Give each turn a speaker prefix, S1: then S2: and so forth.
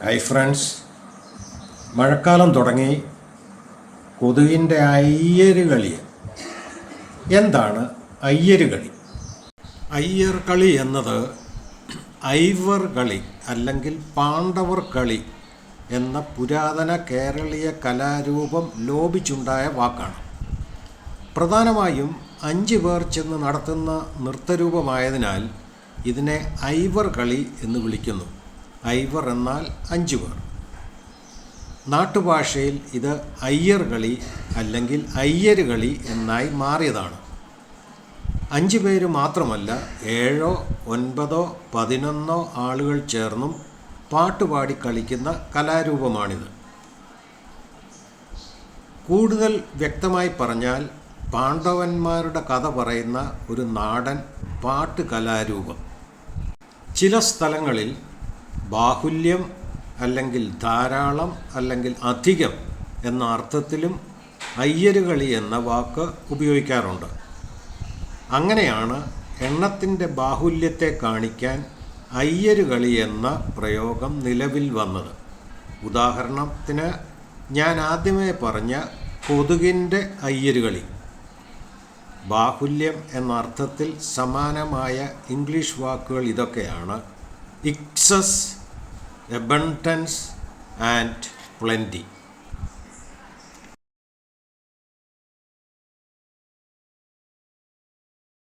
S1: Hi friends, മഴക്കാലം തുടങ്ങി. കൊതുകിൻ്റെ അയ്യരുകളി. എന്താണ് അയ്യരുകളി? അയ്യർ കളി എന്നത് ഐവർ കളി അല്ലെങ്കിൽ പാണ്ഡവർ കളി എന്ന പുരാതന കേരളീയ കലാരൂപം ലോപിച്ചുണ്ടായ വാക്കാണ്. പ്രധാനമായും 5 പേർ ചെന്ന് നടത്തുന്ന നൃത്തരൂപമായതിനാൽ ഇതിനെ ഐവർ കളി എന്ന് വിളിക്കുന്നു. ഐവർ എന്നാൽ 5 പേർ. നാട്ടുഭാഷയിൽ ഇത് അയ്യർ കളി അല്ലെങ്കിൽ അയ്യര് കളി എന്നായി മാറിയതാണ്. 5 പേര് മാത്രമല്ല, 7, 9, 11 ആളുകൾ ചേർന്നും പാട്ടുപാടി കളിക്കുന്ന കലാരൂപമാണിത്. കൂടുതൽ വ്യക്തമായി പറഞ്ഞാൽ പാണ്ഡവന്മാരുടെ കഥ പറയുന്ന ഒരു നാടൻ പാട്ട് കലാരൂപം. ചില സ്ഥലങ്ങളിൽ ബാഹുല്യം അല്ലെങ്കിൽ ധാരാളം അല്ലെങ്കിൽ അധികം എന്ന അർത്ഥത്തിലും അയ്യരുകളി എന്ന വാക്ക് ഉപയോഗിക്കാറുണ്ട്. അങ്ങനെയാണ് എണ്ണത്തിൻ്റെ ബാഹുല്യത്തെ കാണിക്കാൻ അയ്യരുകളി എന്ന പ്രയോഗം നിലവിൽ വന്നത്. ഉദാഹരണത്തിന് ഞാൻ ആദ്യമേ പറഞ്ഞ കൊതുകിൻ്റെ അയ്യരുകളി. ബാഹുല്യം എന്ന അർത്ഥത്തിൽ സമാനമായ ഇംഗ്ലീഷ് വാക്കുകൾ ഇതൊക്കെയാണ്: excess, abundance and plenty.